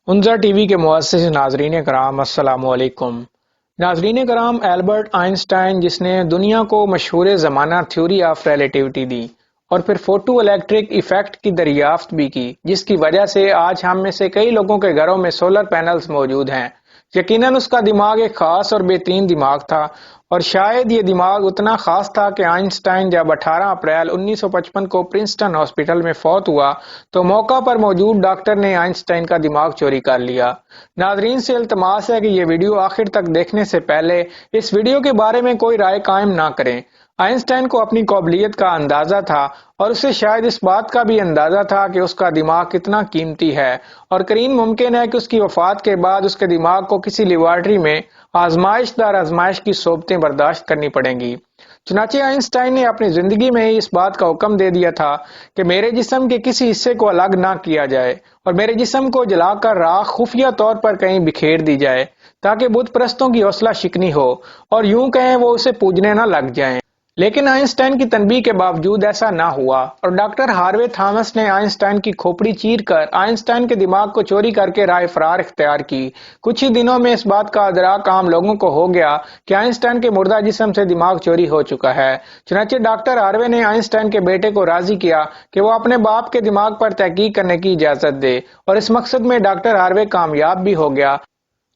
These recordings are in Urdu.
عنظہ ٹی وی کے مؤسس ناظرین کرام السلام علیکم۔ ناظرین کرام، البرٹ آئنسٹائن جس نے دنیا کو مشہور زمانہ تھیوری آف ریلیٹیوٹی دی اور پھر فوٹو الیکٹرک ایفیکٹ کی دریافت بھی کی، جس کی وجہ سے آج ہم میں سے کئی لوگوں کے گھروں میں سولر پینلز موجود ہیں۔ یقیناً اس کا دماغ ایک خاص اور بہترین دماغ تھا، اور شاید یہ دماغ اتنا خاص تھا کہ آئنسٹائن جب 18 اپریل 1955 کو پرنسٹن ہاسپٹل میں فوت ہوا تو موقع پر موجود ڈاکٹر نے آئنسٹائن کا دماغ چوری کر لیا۔ ناظرین سے التماس ہے کہ یہ ویڈیو آخر تک دیکھنے سے پہلے اس ویڈیو کے بارے میں کوئی رائے قائم نہ کریں۔ آئنسٹائن کو اپنی قابلیت کا اندازہ تھا، اور اسے شاید اس بات کا بھی اندازہ تھا کہ اس کا دماغ کتنا قیمتی ہے، اور قریب ممکن ہے کہ اس کی وفات کے بعد اس کے دماغ کو کسی لیبارٹری میں آزمائش در آزمائش کی صعوبتیں برداشت کرنی پڑیں گی۔ چنانچہ آئنسٹائن نے اپنی زندگی میں ہی اس بات کا حکم دے دیا تھا کہ میرے جسم کے کسی حصے کو الگ نہ کیا جائے، اور میرے جسم کو جلا کر راکھ خفیہ طور پر کہیں بکھیر دی جائے، تاکہ بت پرستوں کی حوصلہ شکنی ہو اور یوں کہیں وہ اسے پوجنے نہ لگ جائیں۔ لیکن آئنسٹائن کی تنبیہ کے باوجود ایسا نہ ہوا، اور ڈاکٹر ہاروے تھامس نے آئنسٹائن کی کھوپڑی چیر کر آئنسٹائن کے دماغ کو چوری کر کے راہ فرار اختیار کی۔ کچھ ہی دنوں میں اس بات کا ادراک عام لوگوں کو ہو گیا کہ آئنسٹائن کے مردہ جسم سے دماغ چوری ہو چکا ہے۔ چنانچہ ڈاکٹر ہاروے نے آئنسٹائن کے بیٹے کو راضی کیا کہ وہ اپنے باپ کے دماغ پر تحقیق کرنے کی اجازت دے، اور اس مقصد میں ڈاکٹر ہاروے کامیاب بھی ہو گیا،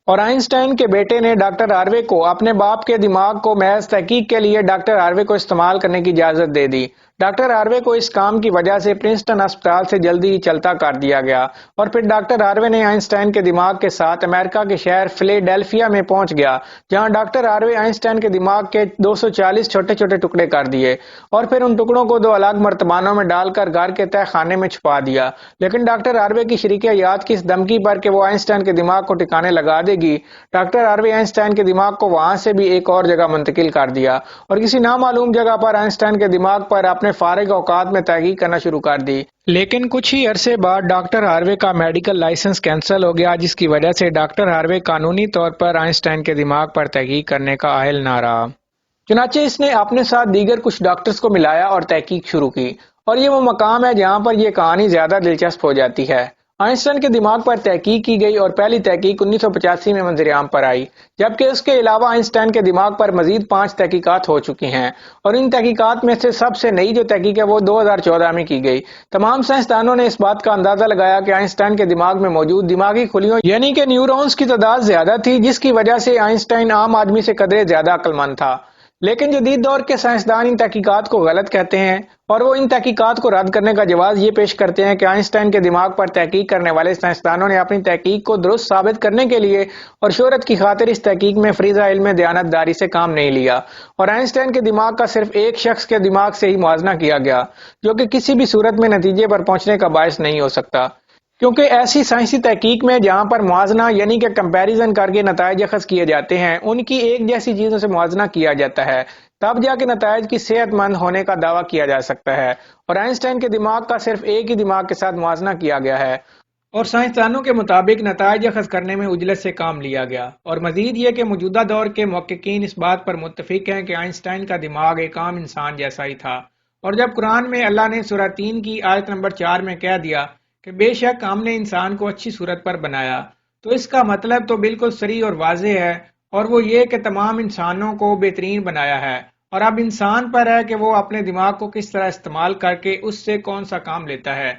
اور آئنسٹائن کے بیٹے نے ڈاکٹر ہاروے کو اپنے باپ کے دماغ کو محض تحقیق کے لیے ڈاکٹر ہاروے کو استعمال کرنے کی اجازت دے دی۔ ڈاکٹر ہاروے کو اس کام کی وجہ سے پرنسٹن اسپتال سے جلدی ہی چلتا کر دیا گیا، اور پھر ڈاکٹر ہاروے نے آئنسٹائن کے دماغ کے ساتھ امریکہ کے شہر فلیڈیلفیا میں پہنچ گیا، جہاں ڈاکٹر ہاروے آئنسٹائن کے دماغ کے 240 چھوٹے چھوٹے ٹکڑے کر دیے، اور پھر ان ٹکڑوں کو 2 الگ مرتبانوں میں ڈال کر گھر کے تہہ خانے میں چھپا دیا۔ لیکن ڈاکٹر ہاروے کی شریک حیات کی اس دھمکی پر کہ وہ آئنسٹائن کے دماغ کو ٹھکانے لگا دے گی، ڈاکٹر ہاروے آئنسٹائن کے دماغ کو وہاں سے بھی ایک اور جگہ منتقل کر دیا، اور کسی نامعلوم جگہ پر آئنسٹائن کے دماغ پر اپنے فارغ اوقات میں تحقیق کرنا شروع کر دی۔ لیکن کچھ ہی عرصے بعد ڈاکٹر ہاروے کا میڈیکل لائسنس کینسل ہو گیا، جس کی وجہ سے ڈاکٹر ہاروے قانونی طور پر آئنسٹائن کے دماغ پر تحقیق کرنے کا اہل نہ رہا۔ چنانچہ اس نے اپنے ساتھ دیگر کچھ ڈاکٹرز کو ملایا اور تحقیق شروع کی، اور یہ وہ مقام ہے جہاں پر یہ کہانی زیادہ دلچسپ ہو جاتی ہے۔ آئنسٹائن کے دماغ پر تحقیق کی گئی، اور پہلی تحقیق 1985 میں منظر عام پر آئی، جبکہ اس کے علاوہ آئنسٹائن کے دماغ پر مزید 5 تحقیقات ہو چکی ہیں، اور ان تحقیقات میں سے سب سے نئی جو تحقیق ہے وہ 2014 میں کی گئی۔ تمام سائنسدانوں نے اس بات کا اندازہ لگایا کہ آئنسٹائن کے دماغ میں موجود دماغی خلیوں یعنی کہ نیورونز کی تعداد زیادہ تھی، جس کی وجہ سے آئنسٹائن عام آدمی سے قدرے زیادہ عقل مند تھا۔ لیکن جدید دور کے سائنسدان ان تحقیقات کو غلط کہتے ہیں، اور وہ ان تحقیقات کو رد کرنے کا جواز یہ پیش کرتے ہیں کہ آئنسٹائن کے دماغ پر تحقیق کرنے والے سائنسدانوں نے اپنی تحقیق کو درست ثابت کرنے کے لیے اور شہرت کی خاطر اس تحقیق میں فریضہ علم دیانت داری سے کام نہیں لیا، اور آئنسٹائن کے دماغ کا صرف ایک شخص کے دماغ سے ہی موازنہ کیا گیا، جو کہ کسی بھی صورت میں نتیجے پر پہنچنے کا باعث نہیں ہو سکتا، کیونکہ ایسی سائنسی تحقیق میں جہاں پر موازنہ یعنی کہ کمپیریزن کر کے نتائج اخذ کیے جاتے ہیں، ان کی ایک جیسی چیزوں سے موازنہ کیا جاتا ہے، تب جا کے نتائج کی صحت مند ہونے کا دعویٰ کیا جا سکتا ہے، اور آئنسٹائن کے دماغ کا صرف ایک ہی دماغ کے ساتھ موازنہ کیا گیا ہے، اور سائنسدانوں کے مطابق نتائج اخذ کرنے میں عجلت سے کام لیا گیا۔ اور مزید یہ کہ موجودہ دور کے محققین اس بات پر متفق ہیں کہ آئنسٹائن کا دماغ ایک عام انسان جیسا ہی تھا، اور جب قرآن میں اللہ نے سورہ 3 کی آیت نمبر 4 میں کہہ دیا کہ بے شک ہم نے انسان کو اچھی صورت پر بنایا، تو اس کا مطلب تو بالکل صریح اور واضح ہے، اور وہ یہ کہ تمام انسانوں کو بہترین بنایا ہے، اور اب انسان پر ہے کہ وہ اپنے دماغ کو کس طرح استعمال کر کے اس سے کون سا کام لیتا ہے۔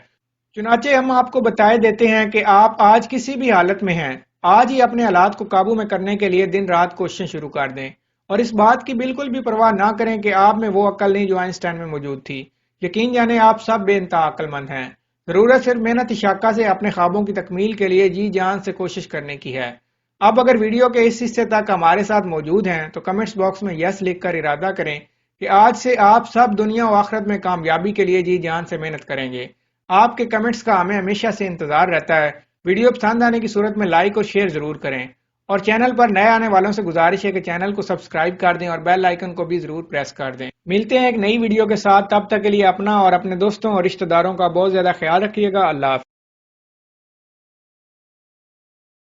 چنانچہ ہم آپ کو بتائے دیتے ہیں کہ آپ آج کسی بھی حالت میں ہیں، آج ہی اپنے حالات کو قابو میں کرنے کے لیے دن رات کوششیں شروع کر دیں، اور اس بات کی بالکل بھی پرواہ نہ کریں کہ آپ میں وہ عقل نہیں جو آئنسٹائن میں موجود تھی۔ یقین جانیں آپ سب بے انتہا عقل مند ہیں، ضرورت صرف محنت شاقہ سے اپنے خوابوں کی تکمیل کے لیے جی جان سے کوشش کرنے کی ہے۔ اب اگر ویڈیو کے اس حصے تک ہمارے ساتھ موجود ہیں تو کمنٹس باکس میں یس لکھ کر ارادہ کریں کہ آج سے آپ سب دنیا و آخرت میں کامیابی کے لیے جی جان سے محنت کریں گے۔ آپ کے کمنٹس کا ہمیں ہمیشہ سے انتظار رہتا ہے۔ ویڈیو پسند آنے کی صورت میں لائک اور شیئر ضرور کریں، اور چینل پر نئے آنے والوں سے گزارش ہے کہ چینل کو سبسکرائب کر دیں اور بیل آئیکن کو بھی ضرور پریس کر دیں۔ ملتے ہیں ایک نئی ویڈیو کے ساتھ، تب تک کے لیے اپنا اور اپنے دوستوں اور رشتہ داروں کا بہت زیادہ خیال رکھیے گا۔ اللہ حافظ۔